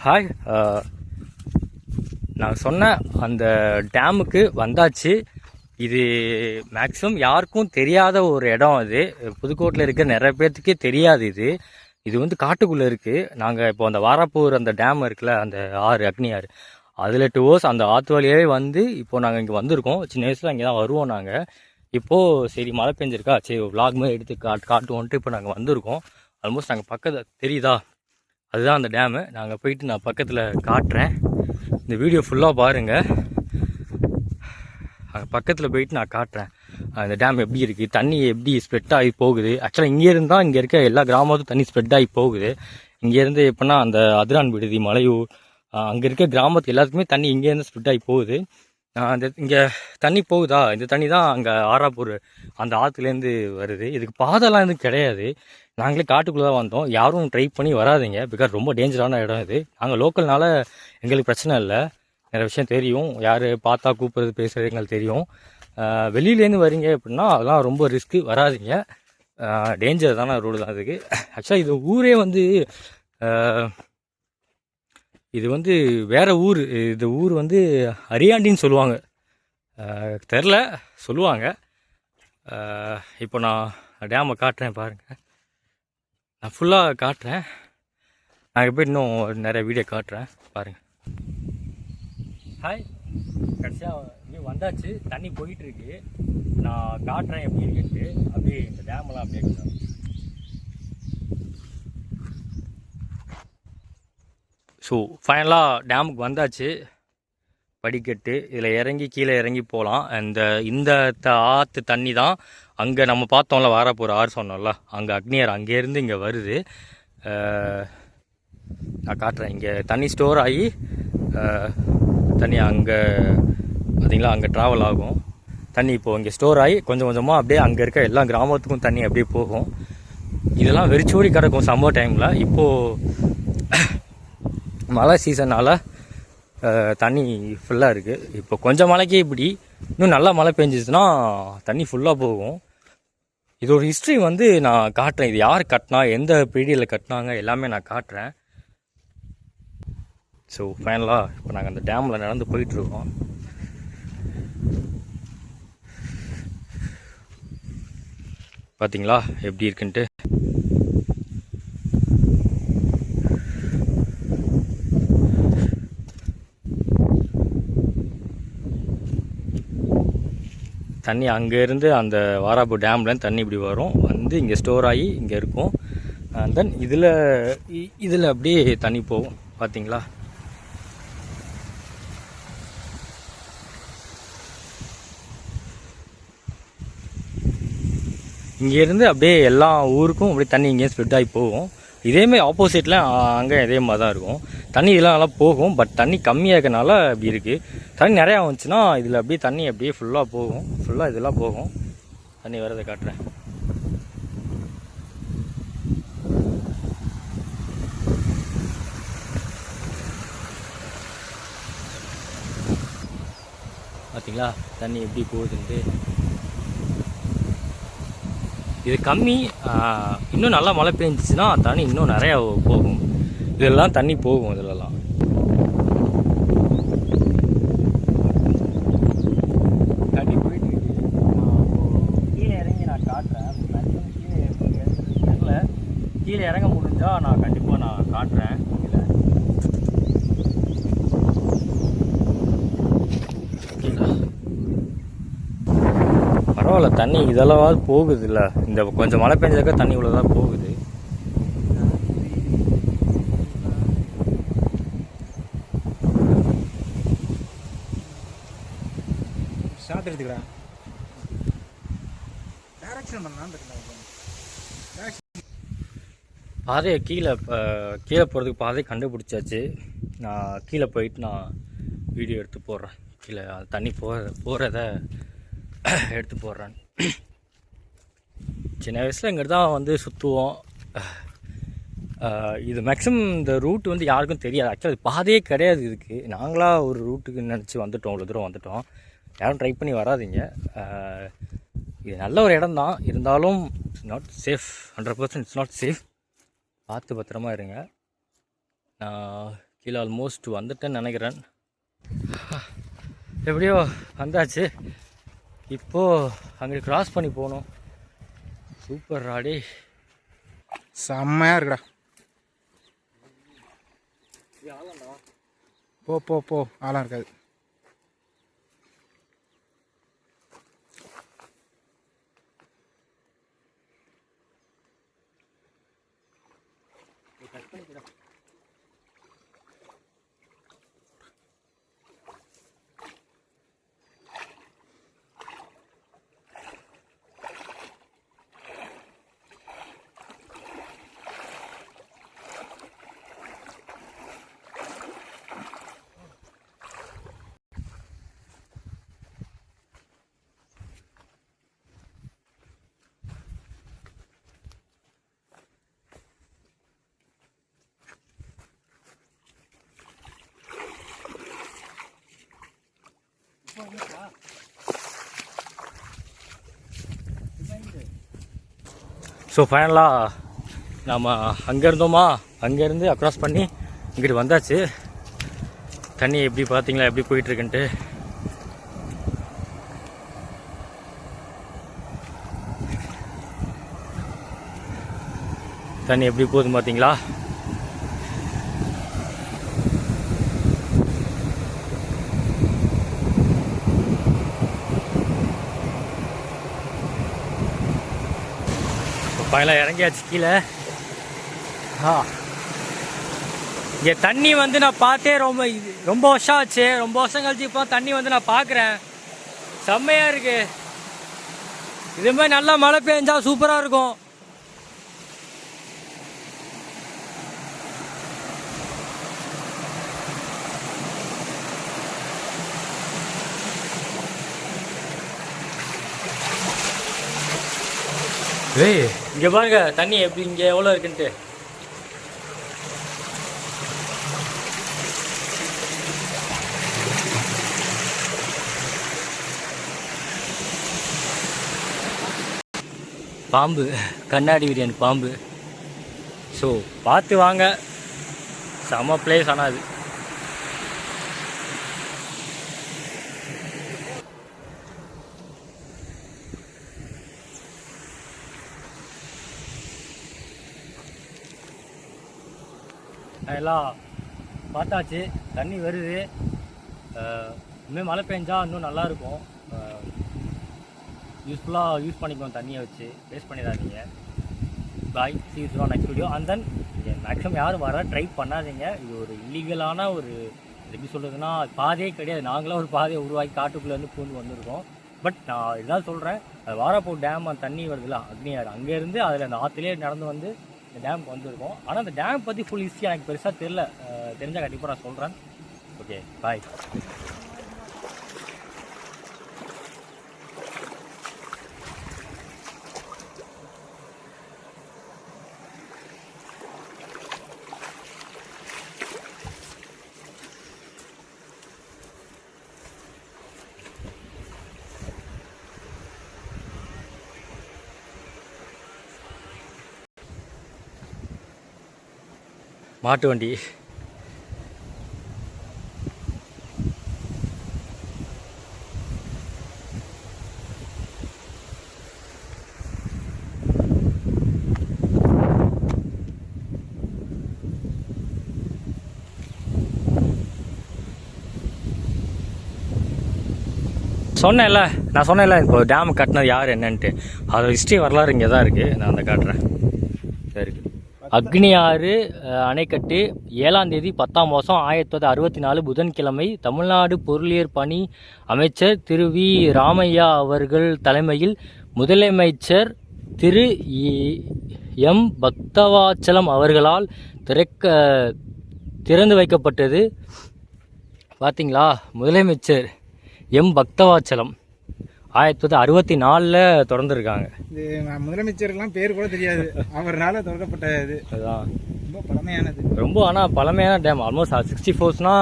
Hi, நான் சொன்ன அந்த டேமுக்கு வந்தாச்சு. இது மேக்ஸிமம் யாருக்கும் தெரியாத ஒரு இடம். அது புதுக்கோட்டையில் இருக்க நிறைய பேர்த்துக்கே தெரியாது. இது வந்து காட்டுக்குள்ளே இருக்குது. நாங்கள் இப்போ அந்த வாராப்பூர் அந்த டேம் இருக்குல்ல, அந்த ஆறு அக்னி ஆறு, அதில் 2 hours அந்த ஆற்று வழியாகவே வந்து இப்போது நாங்கள் இங்கே வந்திருக்கோம். சின்ன வயசில் இங்கே தான் வருவோம் நாங்கள். இப்போது சரி மழை பெஞ்சிருக்கா, சரி விலாக் மாதிரி எடுத்து காட்டுவோன்ட்டு இப்போ நாங்கள் வந்திருக்கோம். ஆல்மோஸ்ட் நாங்கள் பக்கத்தில் தெரியுதா, அதுதான் அந்த டேமு. நாங்கள் போயிட்டு நான் பக்கத்தில் காட்டுறேன். இந்த வீடியோ ஃபுல்லாக பாருங்கள். அங்கே பக்கத்தில் போயிட்டு நான் காட்டுறேன் அந்த டேம் எப்படி இருக்குது, தண்ணி எப்படி ஸ்ப்ரெட் ஆகி போகுது. ஆக்சுவலாக இங்கேருந்து தான் இங்கே இருக்க எல்லா கிராமத்தும் தண்ணி ஸ்ப்ரெட் ஆகி போகுது. இங்கேருந்து எப்படின்னா அந்த அதிரான் விடுதி, மலையூர், அங்கே இருக்க கிராமத்து எல்லாத்துக்குமே தண்ணி இங்கேருந்து ஸ்ப்ரெட் ஆகி போகுது. அந்த இங்கே தண்ணி போகுதா, இந்த தண்ணி தான் அங்கே ஆறாப்பூர் அந்த ஆற்றுலேருந்து வருது. இதுக்கு பாதைலாம் எதுவும் கிடையாது. நாங்களே காட்டுக்குள்ளே தான் வந்தோம். யாரும் ட்ரை பண்ணி வராதிங்க, பிகாஸ் ரொம்ப டேஞ்சரான இடம் இது. நாங்கள் லோக்கல்னால எங்களுக்கு பிரச்சனை இல்லை, நிறைய விஷயம் தெரியும். யார் பார்த்தா கூப்பிட்றது பேசுகிறது எங்களுக்கு தெரியும். வெளியிலேருந்து வரீங்க அப்படின்னா அதெல்லாம் ரொம்ப ரிஸ்க்கு, வராதிங்க. டேஞ்சர் தானே ரோடு தான் அதுக்கு. ஆக்சுவலாக இது ஊரே வந்து இது வந்து வேறு ஊர். இந்த ஊர் வந்து அரியாண்டின்னு சொல்லுவாங்க, தெரில சொல்லுவாங்க. இப்போ நான் டேமை காட்டுறேன் பாருங்கள். நான் ஃபுல்லாக காட்டுறேன். நாங்கள் போய் இன்னும் நிறைய வீடியோ காட்டுறேன் பாருங்கள். ஹாய், கடைசியாக இங்கே வந்தாச்சு. தண்ணி போயிட்டுருக்கு. நான் காட்டுறேன் எப்படி இருக்குன்ட்டு. அப்படியே இந்த டேமெல்லாம் அப்படியே கொஞ்சம் ஸோ ஃபைனலாக டேமுக்கு வந்தாச்சு. படிக்கட்டு இதில் இறங்கி கீழே இறங்கி போகலாம். இந்த ஆற்று தண்ணி தான் அங்கே நம்ம பார்த்தோம்ல, வாராப்பூர் ஆறு சொன்னோம்ல, அங்கே அக்னியார் அங்கேருந்து இங்கே வருது. நான் காட்டுறேன். இங்கே தண்ணி ஸ்டோர் ஆகி தண்ணி அங்கே பார்த்திங்களா, அங்கே ட்ராவல் ஆகும் தண்ணி. இப்போது இங்கே ஸ்டோர் ஆகி கொஞ்சம் கொஞ்சமாக அப்படியே அங்கே இருக்க எல்லா கிராமத்துக்கும் தண்ணி அப்படியே போகும். இதெல்லாம் வெறிச்சோடி கிடக்கும் சம்மர் டைமில். இப்போது மழை சீசனால் தண்ணி ஃபுல்லாக இருக்குது. இப்போ கொஞ்சம் மழைக்கே இப்படி, இன்னும் நல்லா மழை பெஞ்சிச்சுன்னா தண்ணி ஃபுல்லாக போகும். இதோட ஹிஸ்ட்ரி வந்து நான் காட்டுறேன். இது யார் கட்டினா, எந்த பீரியடில் கட்டினாங்க, எல்லாமே நான் காட்டுறேன். ஸோ ஃபைனலாக இப்போ நாங்கள் அந்த டேமில் நடந்து போயிட்டுருக்கோம். பார்த்தீங்களா எப்படி இருக்குன்ட்டு. தண்ணி அங்கேருந்து அந்த வாராப்பூர் டேம்லேருந்து தண்ணி இப்படி வரும், வந்து இங்கே ஸ்டோர் ஆகி இங்கே இருக்கும். தென் இதில் அப்படியே தண்ணி போகும். பார்த்தீங்களா, இங்கேருந்து அப்படியே எல்லா ஊருக்கும் அப்படியே தண்ணி இங்கேயும் ஸ்ப்ரெட் ஆகி போகும். இதேமாதிரி ஆப்போசிட்டில் அங்கே இதே மாதிரி தான் இருக்கும். தண்ணி இதெல்லாம் நல்லா போகும், பட் தண்ணி கம்மியாக இருக்கனால இப்படி இருக்குது. தண்ணி நிறையா வந்துச்சுன்னா இதில் அப்படியே தண்ணி அப்படியே ஃபுல்லாக போகும், ஃபுல்லாக இதெல்லாம் போகும். தண்ணி வரதை காட்டுறேன். பார்த்தீங்களா தண்ணி எப்படி போகுதுன்ட்டு. இது கம்மி, இன்னும் நல்லா மழை பெஞ்சிச்சுன்னா தண்ணி இன்னும் நிறையா போகும். இதெல்லாம் தண்ணி போகும். இதிலலாம் தண்ணி போயிட்டு கீழே இறங்கி நான் காட்டுறேன். கீழே இறங்க முடிஞ்சால் நான் கண்டிப்பாக நான் காட்டுறேன். பரவாயில்ல, தண்ணி இதெல்லாம் போகுது இல்லை. இந்த கொஞ்சம் மழை பெஞ்சதுக்கா தண்ணி இவ்வளோதான் போகுது. பாதையை கீழே போகிறதுக்கு பாதையை கண்டுபிடிச்சாச்சு. நான் கீழே போயிட்டு நான் வீடியோ எடுத்து போடுறேன். கீழே தண்ணி போகிறத எடுத்து போடுறேன். சின்ன வயசில் இங்கே தான் வந்து சுற்றுவோம். இது மேக்ஸிமம் இந்த ரூட் வந்து யாருக்கும் தெரியாது. ஆக்சுவலாக பாதையே கிடையாது இதுக்கு. நாங்களாக ஒரு ரூட்டுக்கு நினச்சி வந்துட்டோம், இவ்வளோ தூரம் வந்துட்டோம். யாரும் ட்ரை பண்ணி வராதிங்க. இது நல்ல ஒரு இடம் தான், இருந்தாலும் it's not safe. 100% it's not safe. பார்த்து பத்திரமா இருங்க. நான் கீழே ஆல்மோஸ்ட் வந்துட்டேன்னு நினைக்கிறேன். எப்படியோ வந்தாச்சு. இப்போது அங்கே கிராஸ் பண்ணி போகணும். சூப்பர் ராடி, செம்மையாக இருக்குடா. போ போ போ, ஆளாக இருக்காது. ஸோ ஃபைனலாக நம்ம அங்கே இருந்தோமா, அங்கேருந்து அக்ராஸ் பண்ணி இங்கிட்டு வந்தாச்சு. தண்ணி எப்படி பார்த்தீங்களா எப்படி போயிட்டுருக்குன்ட்டு. தண்ணி எப்படி போகுதுன்னு பார்த்தீங்களா? ஃபைனலாக இறங்கியாச்சு கீழே. இங்கே தண்ணி வந்து நான் பார்த்தே ரொம்ப வருஷம் ஆச்சு. ரொம்ப வருஷம் கழிச்சு இப்போ தண்ணி வந்து நான் பார்க்குறேன். செம்மையாக இருக்குது. இது மாதிரி நல்லா மழை பெஞ்சா சூப்பராக இருக்கும். ஏய் இங்கே பாருங்க தண்ணி எப்படி இங்கே எவ்வளோ இருக்குன்ட்டு. பாம்பு, கண்ணாடி பிரியாணி பாம்பு. ஸோ பார்த்து வாங்க, செம்ம பிளேஸ். ஆனால் அது எல்லாம் பார்த்தாச்சு. தண்ணி வருது. இன்னும் மழை பெஞ்சா இன்னும் நல்லாயிருக்கும். யூஸ்ஃபுல்லாக யூஸ் பண்ணிக்கணும் தண்ணியை வச்சு. வேஸ்ட் பண்ணிடாதீங்க. பாய், see you on next video. And then maximum யாரும் வர ட்ரை பண்ணாதீங்க. இது ஒரு இல்லீகலான ஒரு எப்படி சொல்கிறதுனா பாதையே கிடையாது. நாங்களாம் ஒரு பாதையை உருவாக்கி காட்டுக்குள்ளேருந்து பூந்து வந்திருக்கோம். பட் நான் இதுதான் சொல்கிறேன், அது வாராப்பூர் டேம் அந்த தண்ணி வருதுல்ல அக்னியாறு, அங்கேருந்து அதில் அந்த ஆற்றுலேயே நடந்து வந்து இந்த டேமுக்கு வந்திருக்கோம். ஆனால் அந்த டேம் பற்றி ஃபுல் ஹிஸ்ட்ரி எனக்கு பெருசாக தெரில. தெரிஞ்சால் கண்டிப்பாக நான் சொல்கிறேன். ஓகே, பாய். மாட்டு வண்டி. நான் சொன்னேன்ல இப்போ டேம் கட்டினது யார் என்னன்ட்டு. அதோட ஹிஸ்ட்ரி வரலாறு இங்கே தான் இருக்குது. நான் அந்த காட்டுறேன். சரி, அக்னியாறு அணைக்கட்டு 7ஆம் தேதி 10ஆம் மாதம் 1964 புதன்கிழமை தமிழ்நாடு பொருளியல் பணி அமைச்சர் திரு வி ராமையா அவர்கள் தலைமையில் முதலமைச்சர் திரு எம் பக்தவாச்சலம் அவர்களால் திறந்து வைக்கப்பட்டது. பார்த்தீங்களா, முதலமைச்சர் எம் பக்தவாச்சலம் 1964 திறந்துருக்காங்க. இது முதலமைச்சருக்கெல்லாம் பேர் கூட தெரியாது, அவரால் திறக்கப்பட்ட இது. அதுதான் ரொம்ப பழமையானது. ரொம்ப ஆனால் பழமையான டேம். ஆல்மோஸ்ட் 64ஸ்னா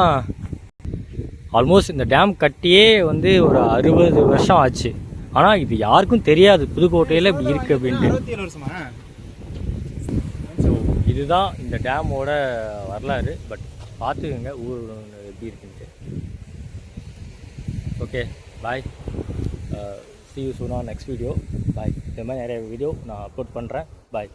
ஆல்மோஸ்ட் இந்த டேம் கட்டியே வந்து ஒரு 60 வருஷம் ஆச்சு. ஆனால் இது யாருக்கும் தெரியாது புதுக்கோட்டையில் இப்படி இருக்குது அப்படின்ட்டு. 67 வருஷமா? ஸோ இதுதான் இந்த டேமோட வரலாறு. பட் பார்த்துக்கோங்க ஊர் எப்படி இருக்குன்ட்டு. Okay bye, see you soon on next video. பாய். இந்த மாதிரி நிறைய வீடியோ நான் அப்லோட் பண்ணுறேன். பாய்.